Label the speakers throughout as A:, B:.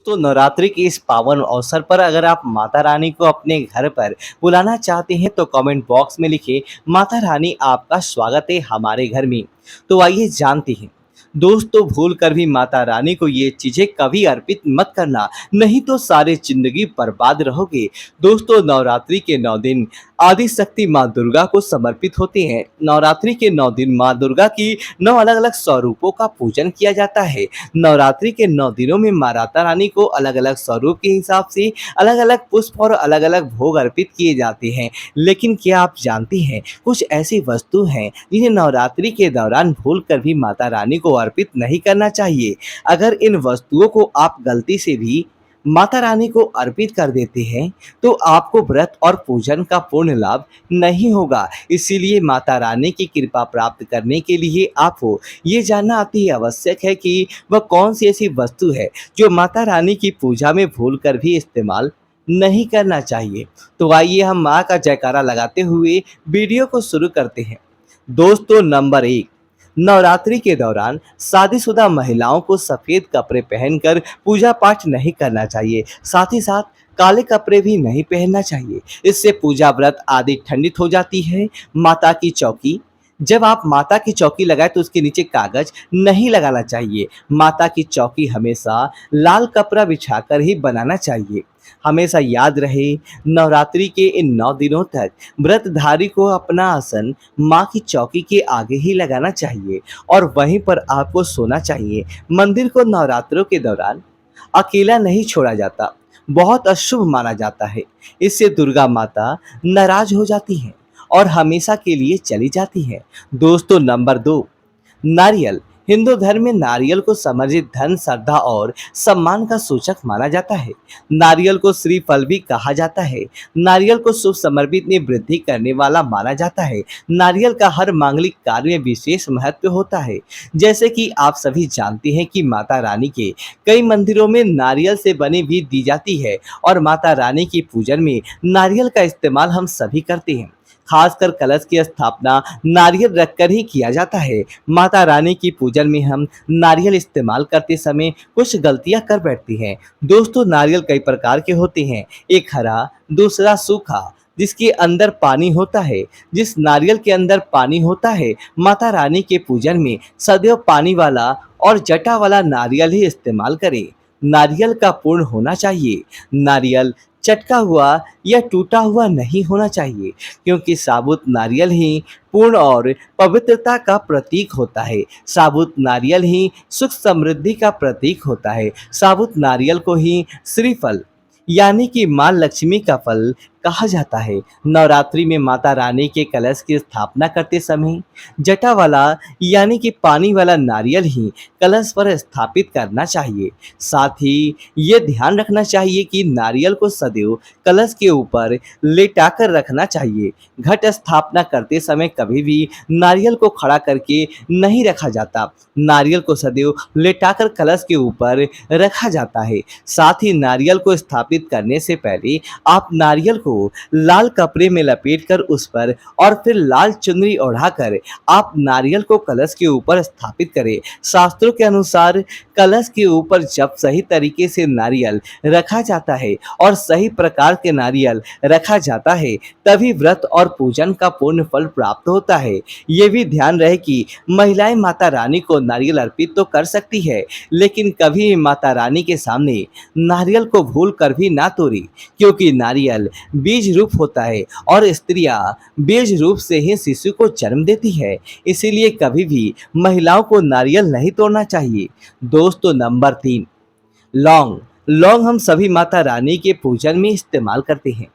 A: तो नवरात्रि के इस पावन अवसर पर अगर आप माता रानी को अपने घर पर बुलाना चाहते हैं तो कमेंट बॉक्स में लिखिए माता रानी आपका स्वागत है हमारे घर में। तो आइए जानते हैं। दोस्तों भूल कर भी माता रानी को ये चीजें कभी अर्पित मत करना, नहीं तो सारी जिंदगी बर्बाद रहोगे। दोस्तों नवरात्रि के 9 दिन आदि शक्ति माँ दुर्गा को समर्पित होते हैं। नवरात्रि के 9 दिन माँ दुर्गा की 9 अलग-अलग स्वरूपों का पूजन किया जाता है। नवरात्रि के 9 दिनों में माँ राता रानी को अलग-अलग स्वरूप के हिसाब से अलग-अलग पुष्प और अलग-अलग भोग अर्पित किए जाते हैं। लेकिन क्या आप जानते हैं कुछ ऐसी वस्तु हैं जिन्हें नवरात्रि के दौरान भूल कर भी माता रानी को अर्पित नहीं करना चाहिए। अगर इन वस्तुओं को आप गलती से भी माता रानी को अर्पित कर देते हैं तो आपको व्रत और पूजन का पूर्ण लाभ नहीं होगा। इसीलिए माता रानी की कृपा प्राप्त करने के लिए आपको ये जानना अति आवश्यक है कि वह कौन सी ऐसी वस्तु है जो माता रानी की पूजा में भूल कर भी इस्तेमाल नहीं करना चाहिए। तो आइए हम माँ का जयकारा लगाते हुए वीडियो को शुरू करते हैं। दोस्तों नंबर 1, नवरात्रि के दौरान शादीशुदा महिलाओं को सफ़ेद कपड़े पहनकर पूजा पाठ नहीं करना चाहिए। साथ ही साथ काले कपड़े भी नहीं पहनना चाहिए। इससे पूजा व्रत आदि खंडित हो जाती है। माता की चौकी, जब आप माता की चौकी लगाएं तो उसके नीचे कागज नहीं लगाना चाहिए। माता की चौकी हमेशा लाल कपड़ा बिछाकर ही बनाना चाहिए। हमेशा याद रहे नवरात्रि के इन 9 दिनों तक व्रतधारी को अपना आसन माँ की चौकी के आगे ही लगाना चाहिए और वहीं पर आपको सोना चाहिए। मंदिर को नवरात्रों के दौरान अकेला नहीं छोड़ा जाता, बहुत अशुभ माना जाता है। इससे दुर्गा माता नाराज हो जाती हैं और हमेशा के लिए चली जाती हैं। दोस्तों नंबर 2, नारियल। हिंदू धर्म में नारियल को समर्जित धन, श्रद्धा और सम्मान का सूचक माना जाता है। नारियल को श्रीफल भी कहा जाता है। नारियल को शुभ समर्पित में वृद्धि करने वाला माना जाता है। नारियल का हर मांगलिक कार्य में विशेष महत्व होता है। जैसे कि आप सभी जानते हैं कि माता रानी के कई मंदिरों में नारियल से बनी भी दी जाती है और माता रानी की पूजन में नारियल का इस्तेमाल हम सभी करते हैं। खासकर कलश की स्थापना नारियल रखकर ही किया जाता है। माता रानी की पूजन में हम नारियल इस्तेमाल करते समय कुछ गलतियां कर बैठते हैं। दोस्तों नारियल कई प्रकार के होते हैं, एक हरा, दूसरा सूखा जिसके अंदर पानी होता है। जिस नारियल के अंदर पानी होता है माता रानी के पूजन में सदैव पानी वाला और जटा वाला नारियल ही इस्तेमाल करें। नारियल का पूर्ण होना चाहिए। नारियल चटका हुआ या टूटा हुआ नहीं होना चाहिए, क्योंकि साबुत नारियल ही पूर्ण और पवित्रता का प्रतीक होता है। साबुत नारियल ही सुख समृद्धि का प्रतीक होता है। साबुत नारियल को ही श्रीफल यानी कि माँ लक्ष्मी का फल कहा जाता है। नवरात्रि में माता रानी के कलश की स्थापना करते समय जटा वाला यानी कि पानी वाला नारियल ही कलश पर स्थापित करना चाहिए। साथ ही ये ध्यान रखना चाहिए कि नारियल को सदैव कलश के ऊपर लेटाकर रखना चाहिए। घट स्थापना करते समय कभी भी नारियल को खड़ा करके नहीं रखा जाता। नारियल को सदैव लेटाकर कलश के ऊपर रखा जाता है। साथ ही नारियल को स्थापित करने से पहले आप नारियल को लाल कपड़े में लपेटकर उस पर और फिर लाल चुनरी ओढ़ाकर आप नारियल को कलश के ऊपर स्थापित करें। शास्त्रों के अनुसार कलश के ऊपर जब सही तरीके से नारियल रखा जाता है और सही प्रकार के नारियल रखा जाता है तभी व्रत और पूजन का पूर्ण फल प्राप्त होता है। ये भी ध्यान रहे कि महिलाएं माता रानी को नारियल अर्पित तो कर सकती है, लेकिन कभी भी माता रानी के सामने नारियल को भूल कर भी ना तोड़ी, क्योंकि नारियल बीज रूप होता है और स्त्रियां बीज रूप से ही शिशु को जन्म देती है। इसीलिए कभी भी महिलाओं को नारियल नहीं तोड़ना चाहिए। दोस्तों नंबर 3, लौंग। लौंग हम सभी माता रानी के पूजन में इस्तेमाल करते हैं,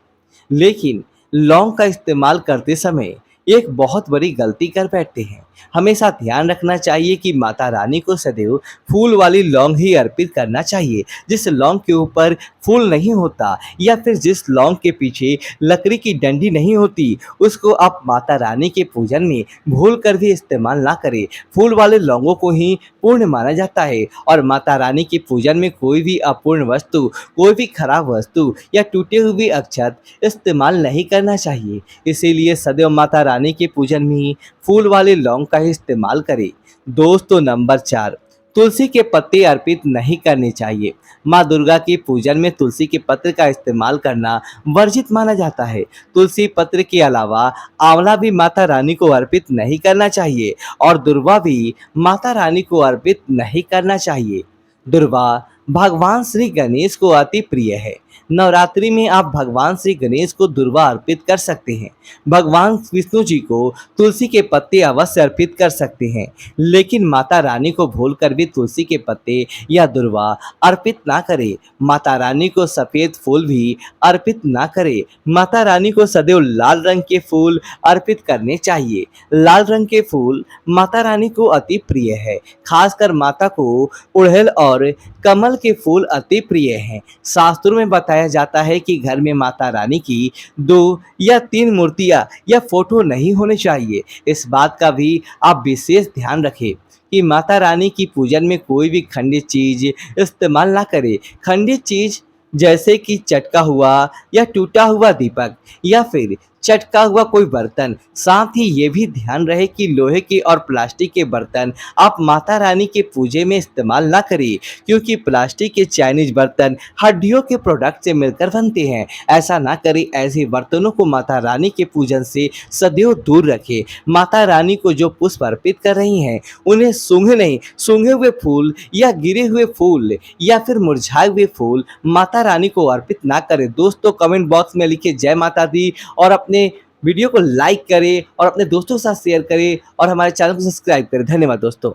A: लेकिन लौंग का इस्तेमाल करते समय एक बहुत बड़ी गलती कर बैठते हैं। हमेशा ध्यान रखना चाहिए कि माता रानी को सदैव फूल वाली लौंग ही अर्पित करना चाहिए। जिस लौंग के ऊपर फूल नहीं होता या फिर जिस लौंग के पीछे लकड़ी की डंडी नहीं होती उसको आप माता रानी के पूजन में भूल कर भी इस्तेमाल ना करें। फूल वाले लौंगों को ही पूर्ण माना जाता है और माता रानी के पूजन में कोई भी अपूर्ण वस्तु, कोई भी खराब वस्तु या टूटे हुए अक्षत इस्तेमाल नहीं करना चाहिए। इसीलिए सदैव माता रानी के पूजन में ही फूल वाले लौंग का ही इस्तेमाल करें। दोस्तों नंबर 4, तुलसी के पत्ते अर्पित नहीं करने चाहिए। माँ दुर्गा के पूजन में तुलसी के पत्र का इस्तेमाल करना वर्जित माना जाता है। तुलसी पत्र के अलावा आंवला भी माता रानी को अर्पित नहीं करना चाहिए और दुर्वा भी माता रानी को अर्पित नहीं करना चाहिए। दुर्वा भगवान श्री गणेश को अति प्रिय है। नवरात्रि में आप भगवान श्री गणेश को दुर्वा अर्पित कर सकते हैं। भगवान विष्णु जी को तुलसी के पत्ते अवश्य अर्पित कर सकते हैं, लेकिन माता रानी को भूलकर भी तुलसी के पत्ते या दुर्वा अर्पित ना करें। माता रानी को सफ़ेद फूल भी अर्पित ना करें। माता रानी को सदैव लाल रंग के फूल अर्पित करने चाहिए। लाल रंग के फूल माता रानी को अति प्रिय है। खासकर माता को उड़हल और कमल के फूल अति प्रिय हैं। शास्त्रों में बताया जाता है कि घर में माता रानी की 2 या 3 मूर्तियां या फोटो नहीं होने चाहिए। इस बात का भी आप विशेष ध्यान रखें कि माता रानी की पूजन में कोई भी खंडित चीज इस्तेमाल ना करें। खंडित चीज जैसे कि चटका हुआ या टूटा हुआ दीपक या फिर चटका हुआ कोई बर्तन। साथ ही ये भी ध्यान रहे कि लोहे के और प्लास्टिक के बर्तन आप माता रानी के पूजे में इस्तेमाल ना करें, क्योंकि प्लास्टिक के चाइनीज बर्तन हड्डियों के प्रोडक्ट से मिलकर बनते हैं। ऐसा ना करें। ऐसे बर्तनों को माता रानी के पूजन से सदैव दूर रखें। माता रानी को जो पुष्प अर्पित कर रही हैं उन्हें सूंघे नहीं। सूंघे हुए फूल या गिरे हुए फूल या फिर मुरझाए हुए फूल माता रानी को अर्पित ना करें। दोस्तों, कमेंट बॉक्स में लिखिए जय माता दी और अपने वीडियो को लाइक करें और अपने दोस्तों के साथ शेयर करें और हमारे चैनल को सब्सक्राइब करें। धन्यवाद दोस्तों।